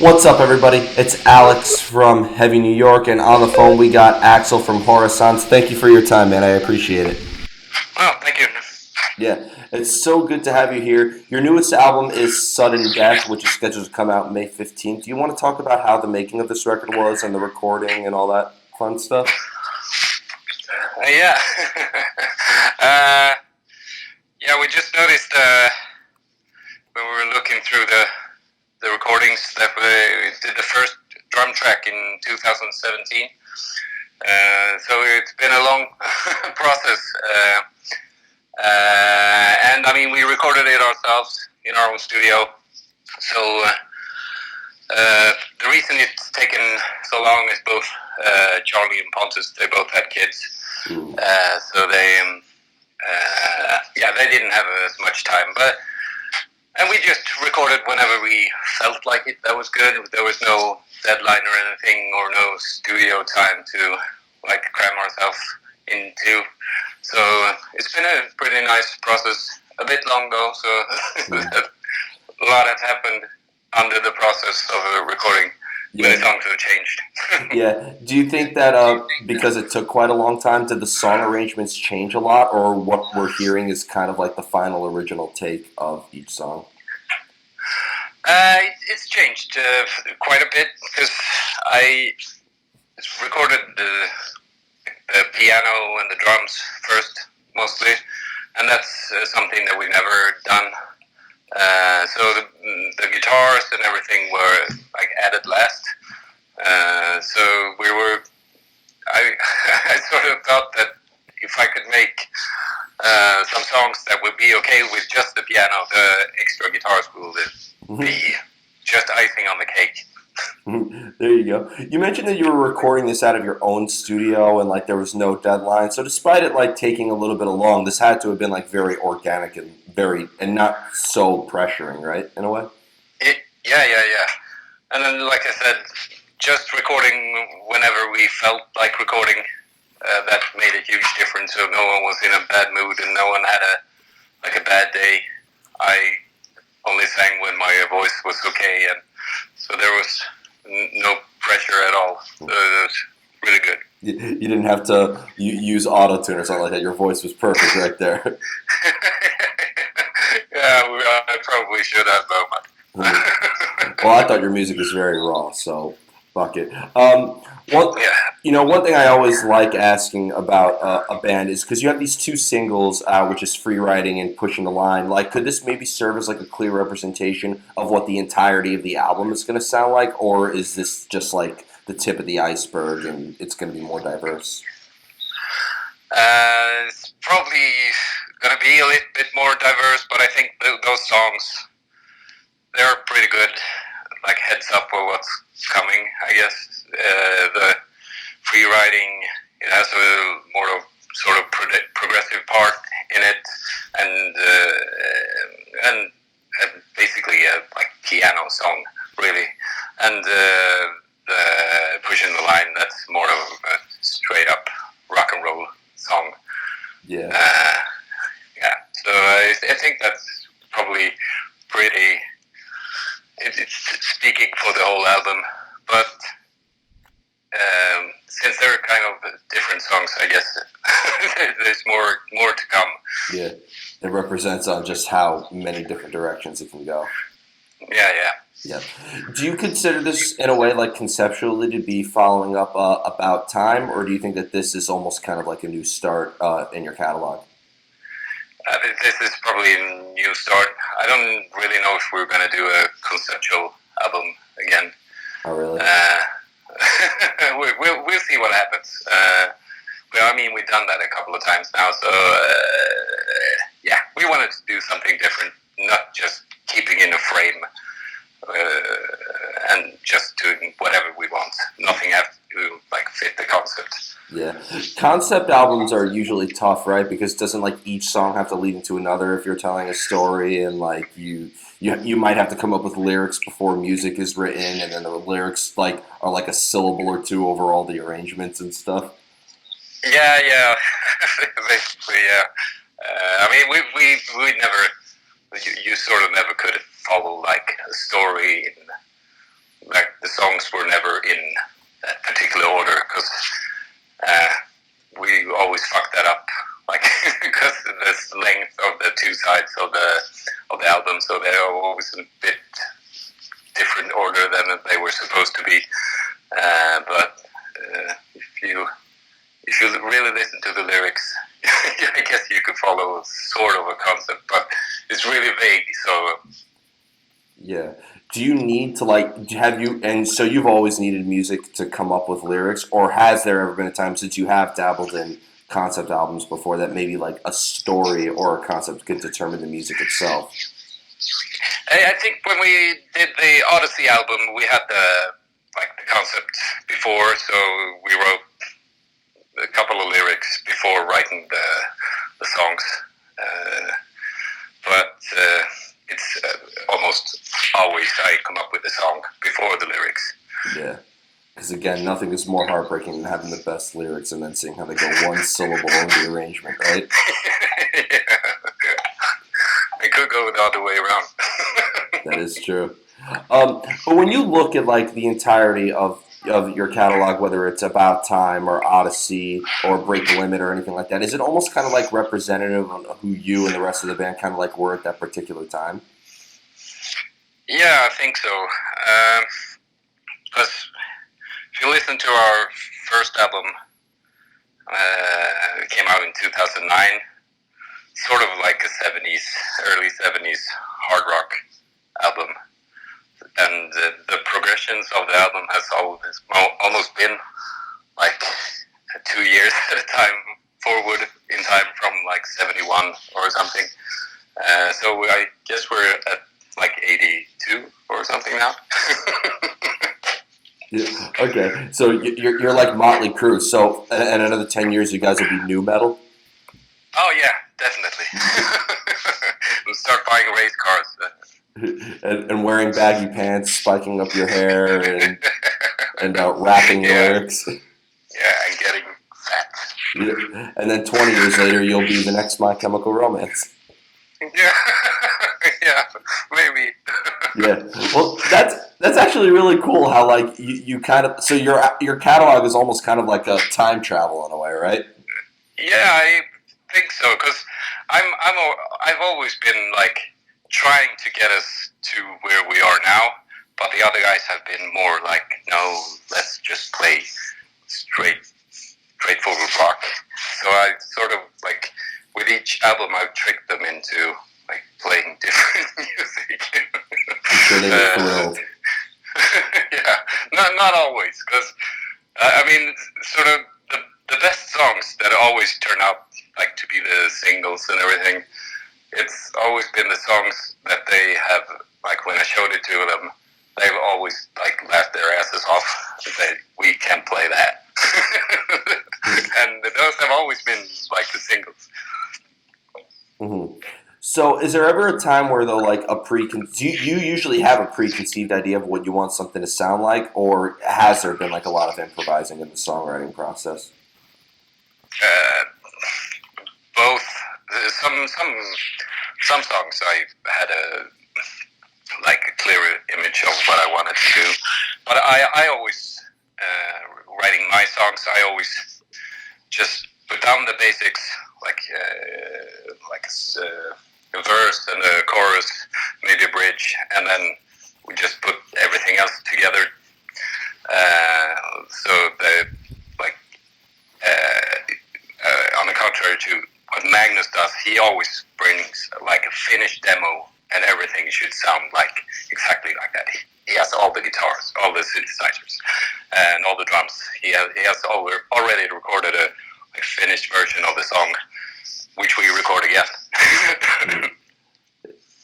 What's up, everybody? It's Alex from Heavy New York, and on the phone we got Axel from Horisont. Thank you for your time, man. I appreciate it. Oh, thank you. Yeah, it's so good to have you here. Your newest album is Sudden Death, which is scheduled to come out May 15th. Do you want to talk about how the making of this record was and the recording and all that fun stuff? Yeah. uh, yeah, we just noticed when we were looking through the recordings that we did the first drum track in 2017. So it's been a long process. And I mean, we recorded it ourselves in our own studio. So the reason it's taken so long is both Charlie and Pontus, they both had kids. So they didn't have as much time, and we just recorded whenever we felt like it. That was good. There was no deadline or anything, or no studio time to like cram ourselves into. So it's been a pretty nice process. A bit long though, so a lot has happened under the process of recording. Many songs have changed. Yeah. Do you think that because it took quite a long time, did the song arrangements change a lot, or what we're hearing is kind of like the final original take of each song? It's changed quite a bit because I recorded the piano and the drums first, mostly, and that's something that we've never done. So the guitars and everything were like added last. So we were. I I sort of thought that if I could make some songs that would be okay with just the piano, the extra guitars will be just icing on the cake. There you go. You mentioned that you were recording this out of your own studio and like there was no deadline. So despite it like taking a little bit along, this had to have been like very organic and very and not so pressuring, right? In a way. Yeah. And then, like I said, just recording whenever we felt like recording, that made a huge difference. So no one was in a bad mood and no one had a bad day. I only sang when my voice was okay, and so there was no pressure at all. So it was really good. You didn't have to use auto tune or something like that. Your voice was perfect right there. Yeah, I probably should have though. Well, I thought your music was very raw, so fuck it. One thing I always like asking about a band is because you have these two singles, which is Free Riding and Pushing the Line. Like, could this maybe serve as like a clear representation of what the entirety of the album is going to sound like, or is this just like the tip of the iceberg and it's going to be more diverse? It's probably going to be a little bit more diverse, but I think those songs, they're pretty good. Like heads up for what's coming, I guess. The Free Riding, it has a more of sort of progressive part in it, and basically a like piano song, really. And the Pushing the Line, that's more of a straight up rock and roll song. Yeah. Yeah. So I think that's probably pretty. It's speaking for the whole album, but since they're kind of different songs, I guess there's more to come. Yeah, it represents on just how many different directions it can go. Yeah. Yeah. Do you consider this in a way like conceptually to be following up About Time, or do you think that this is almost kind of like a new start in your catalog? This is probably a new start. I don't really know if we're going to do a conceptual album again. Oh, really? We'll see what happens. Well, I mean, we've done that a couple of times now, so yeah, we wanted to do something different, not just keeping in a frame and just doing whatever we want. Nothing has to like fit the concept. Yeah, concept albums are usually tough, right? Because doesn't like each song have to lead into another if you're telling a story, and like you might have to come up with lyrics before music is written, and then the lyrics like are like a syllable or two over all the arrangements and stuff. Yeah, basically, yeah. I mean, we never, you sort of never could follow like a story in like the songs were never in that particular order because we always fucked that up, like because of the length of the two sides of the album, so they're always a bit different order than they were supposed to be. But if you really listen to the lyrics, I guess you could follow sort of a concept, but it's really vague. So Yeah. Do you need to like have you and so you've always needed music to come up with lyrics, or has there ever been a time since you have dabbled in concept albums before that maybe like a story or a concept could determine the music itself? I think when we did the Odyssey album, we had the concept before, so we wrote a couple of lyrics before writing the songs. But it's almost always I come up with the song before the lyrics. Yeah. Because again, nothing is more heartbreaking than having the best lyrics and then seeing how they go one syllable in the arrangement, right? Yeah. It could go the other way around. That is true. But when you look at like the entirety of your catalog, whether it's About Time or Odyssey or Break the Limit or anything like that, is it almost kind of like representative of who you and the rest of the band kind of like were at that particular time? Yeah, I think so. Because if you listen to our first album, it came out in 2009, sort of like a 70s, early 70s hard rock album. And the progressions of the album has almost been like 2 years at a time forward in time from like 71 or something. So I guess we're at like 82 or something now. Yeah. Okay, so you're like Motley Crue. So in another 10 years, you guys will be new metal. Oh yeah, definitely. We'll start buying race cars. And wearing baggy pants, spiking up your hair, and rapping lyrics. Yeah, and getting fat. Yeah. And then 20 years later, you'll be the next My Chemical Romance. Yeah, yeah, maybe. Yeah. Well, that's actually really cool. How like you kind of so your catalog is almost kind of like a time travel in a way, right? Yeah, I think so. Because I've always been like trying to get us to where we are now, but the other guys have been more like, no, let's just play straightforward rock. So I sort of like with each album I've tricked them into like playing different music. I'm sure they were thrilled. Yeah, not always, because I mean, sort of the best songs that always turn out like to be the singles and everything. It's always been the songs that they have, like when I showed it to them, they've always like laughed their asses off and said, we can play that. And those have always been like the singles. Mm-hmm. So is there ever a time where though like do you usually have a preconceived idea of what you want something to sound like, or has there been like a lot of improvising in the songwriting process? Both. Some songs I had a clearer image of what I wanted to do, but I always writing my songs. I always just put down the basics, like a verse and a chorus, maybe a bridge, and then we just put everything else together. So the on the contrary to what Magnus does, he always brings like a finished demo, and everything should sound like exactly like that. He has all the guitars, all the synthesizers, and all the drums. He has already recorded a finished version of the song, which we record again.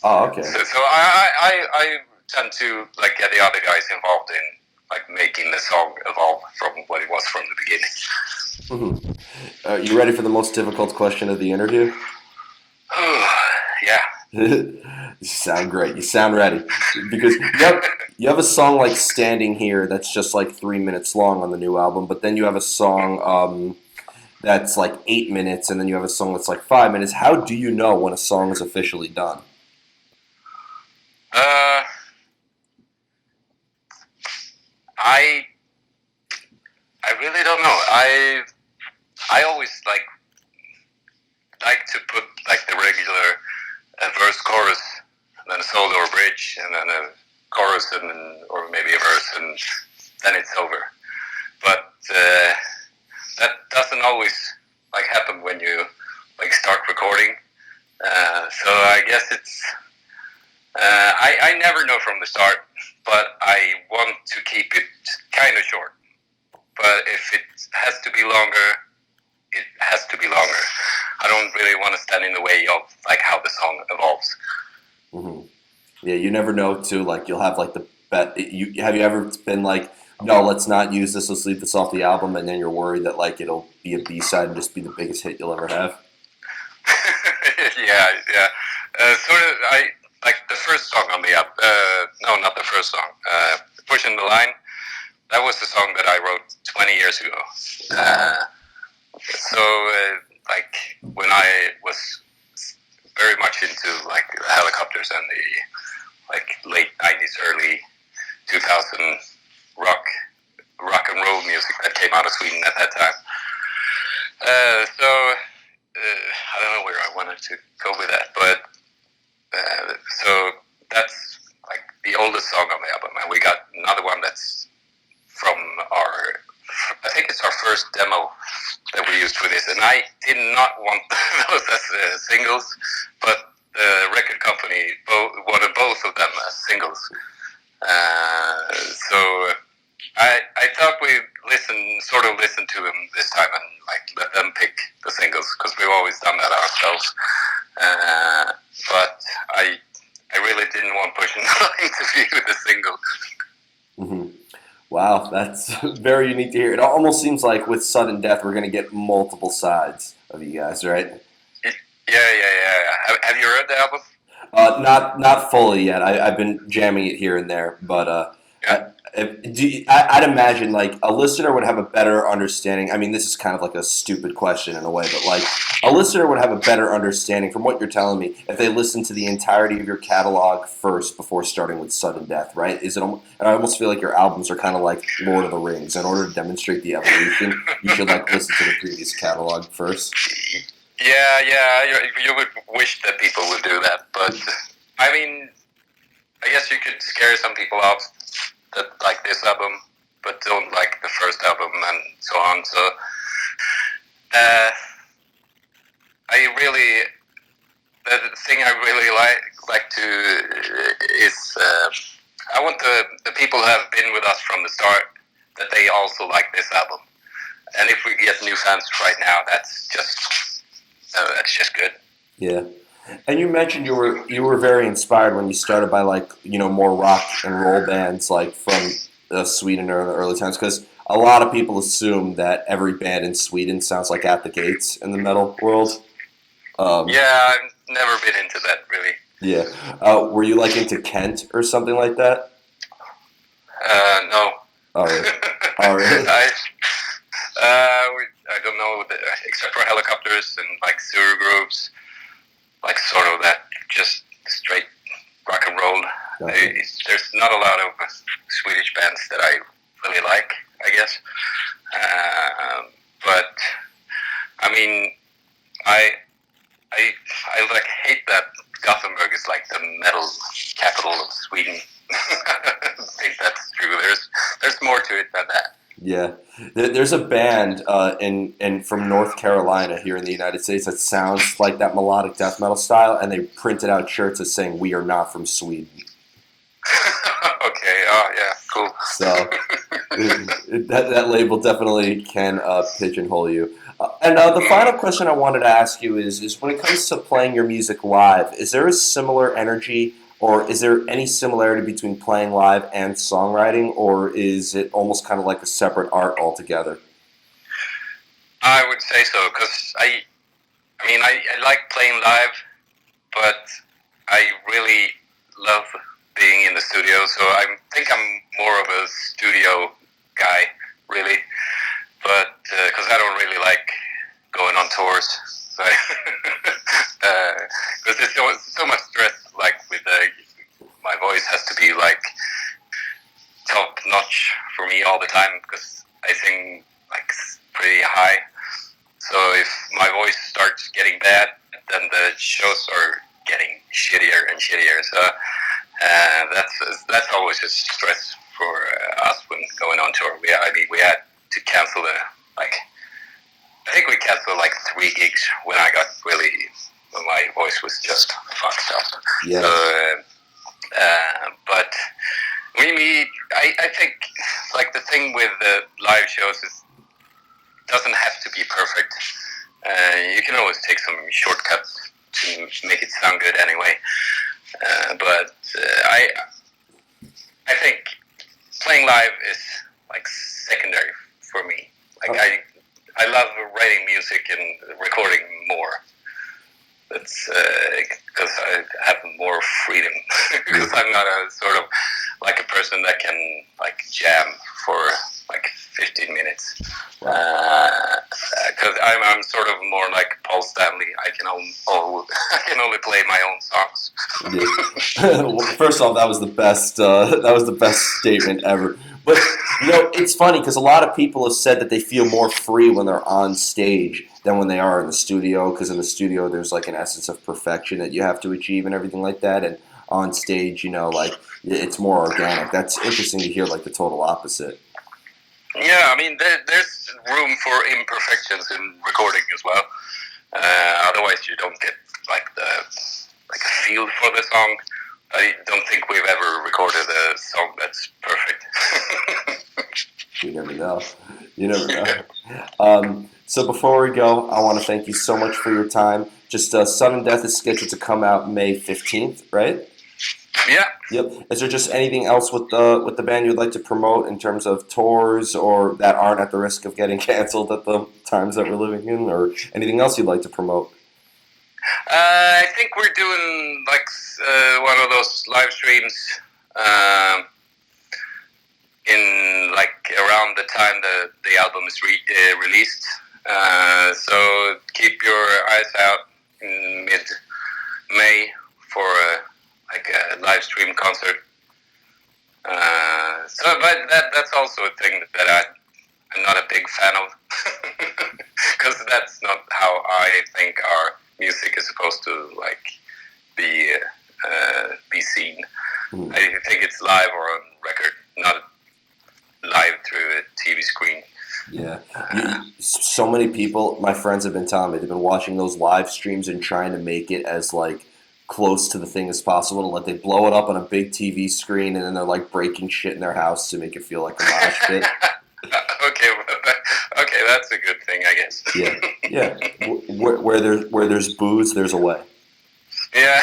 Oh, okay. So I tend to like get the other guys involved in like making the song evolve from what it was from the beginning. Mm-hmm. You ready for the most difficult question of the interview? Yeah. You sound great. You sound ready. Because you have a song like Standing Here that's just like 3 minutes long on the new album, but then you have a song that's like 8 minutes, and then you have a song that's like 5 minutes. How do you know when a song is officially done? I I really don't know. I always like to put like the regular verse, chorus, and then a solo or bridge, and then a chorus, and then, or maybe a verse, and then it's over. But that doesn't always like happen when you like start recording. So I guess it's I never know from the start, but I want to keep it kind of short. But if it has to be longer, it has to be longer. I don't really want to stand in the way of like how the song evolves. Mm-hmm. Yeah, you never know too. Like you'll have like the bet. Have you ever been like, no, let's not use this. Let's leave this off the album, and then you're worried that like it'll be a B-side and just be the biggest hit you'll ever have. Yeah, yeah. Sort of. I like the first song on the album. No, not the first song. "Pushing the Line." That was the song that I wrote 20 years ago. Like when I was very much into like helicopters and the like late 90s, early 2000 rock and roll music that came out of Sweden at that time. I don't know where I wanted to go with that, but so that's like the oldest song on the album, and we got another one that's from I think it's our first demo that we used for this, and I did not want those as singles, but the record company wanted both of them as singles. So I thought we'd sort of listen to them this time and like let them pick the singles, because we've always done that ourselves. But I really didn't want Pushing the Line to be the single. Mm-hmm. Wow, that's very unique to hear. It almost seems like with Sudden Death, we're going to get multiple sides of you guys, right? Yeah. Have you heard the album? Not fully yet. I've been jamming it here and there, but Yeah. I'd imagine like a listener would have a better understanding. I mean, this is kind of like a stupid question in a way, but like a listener would have a better understanding from what you're telling me if they listen to the entirety of your catalog first before starting with Sudden Death, right? And I almost feel like your albums are kind of like Lord of the Rings. In order to demonstrate the evolution, you should like listen to the previous catalog first. Yeah. You would wish that people would do that, but I mean, I guess you could scare some people off that like this album, but don't like the first album and so on. So, the thing I really like to is I want the people who have been with us from the start that they also like this album. And if we get new fans right now, that's just good. Yeah. And you mentioned you were very inspired when you started by like more rock and roll bands like from Sweden or the early times, because a lot of people assume that every band in Sweden sounds like At the Gates in the metal world. Yeah, I've never been into that really. Yeah, were you like into Kent or something like that? No. Oh, really? Oh, really? I don't know, except for Helicopters and like sewer groups. Like sort of that, just straight rock and roll. Okay. There's not a lot of Swedish bands that I really like, I guess. But I mean, I like hate that Gothenburg is like the metal capital of Sweden. I think that's true. There's more to it than that. Yeah, there's a band in from North Carolina here in the United States that sounds like that melodic death metal style, and they printed out shirts that saying "We are not from Sweden." Okay. Oh yeah. Cool. So that label definitely can pigeonhole you. And the final question I wanted to ask you is when it comes to playing your music live, is there a similar energy? Or is there any similarity between playing live and songwriting, or is it almost kind of like a separate art altogether? I would say so, because I like playing live, but I really love being in the studio. So I think I'm more of a studio guy, really, but because I don't really like going on tours. Because there's so much stress, like with my voice has to be like top notch for me me all the time because I sing like pretty high. So if my voice starts getting bad, then the shows are getting shittier and shittier. So that's always a stress for us when going on tour. We had to cancel I think we canceled like 3 gigs when my voice was just fucked up. Yeah. So, but I think like the thing with the live shows is it doesn't have to be perfect. You can always take some shortcuts to make it sound good anyway. But I think playing live is like secondary for me. Like I love writing music and recording more. That's because I have more freedom. Because I'm not a sort of like a person that can like jam for like 15 minutes. Because I'm sort of more like Paul Stanley. I can only play my own songs. Well, first off, that was the best. That was the best statement ever. But it's funny because a lot of people have said that they feel more free when they're on stage than when they are in the studio. Because in the studio, there's like an essence of perfection that you have to achieve and everything like that. And on stage, like it's more organic. That's interesting to hear, like the total opposite. Yeah, I mean, there's room for imperfections in recording as well. Otherwise, you don't get like a feel for the song. I don't think we've ever recorded a song that's perfect. You never know. You never know. So before we go, I want to thank you so much for your time. Just Sudden Death is scheduled to come out May 15th, right? Yeah. Yep. Is there just anything else with the band you'd like to promote in terms of tours or that aren't at the risk of getting canceled at the times that we're living in, or anything else you'd like to promote? I think we're doing like one of those live streams in like around the time the album is released. So keep your eyes out in mid-May for like a live stream concert. But that's also a thing that I'm not a big fan of, because that's not how I think our music is supposed to like be seen. I think it's live or on record, not live through a TV screen. Yeah. So many people, my friends have been telling me, they've been watching those live streams and trying to make it as like close to the thing as possible. Like they blow it up on a big TV screen and then they're like breaking shit in their house to make it feel like a mosh pit. Okay, that's a good thing, I guess. Yeah. Where there's booze, there's a way. Yeah.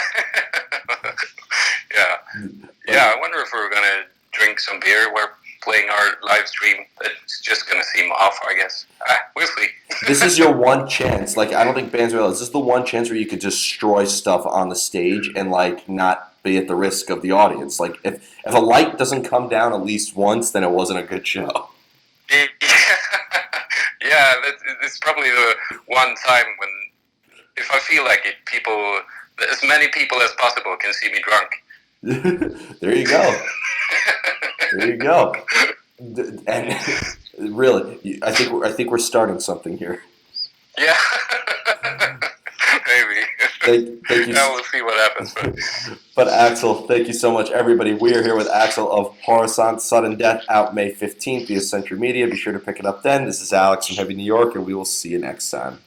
I wonder if we're gonna drink some beer. We're playing our live stream. It's just gonna seem off, I guess. We'll see. This is your one chance. Like, I don't think bands realize this is the one chance where you could destroy stuff on the stage and like not be at the risk of the audience. Like, if a light doesn't come down at least once, then it wasn't a good show. Yeah, it's probably the one time when, if I feel like it, as many people as possible can see me drunk. There you go. There you go. And really, I think we're starting something here. Yeah, maybe. Thank you. Now we'll see what happens. But Axel, thank you so much, everybody. We are here with Axel of Horisont, Sudden Death, out May 15th via Century Media. Be sure to pick it up then. This is Alex from Heavy New York, and we will see you next time.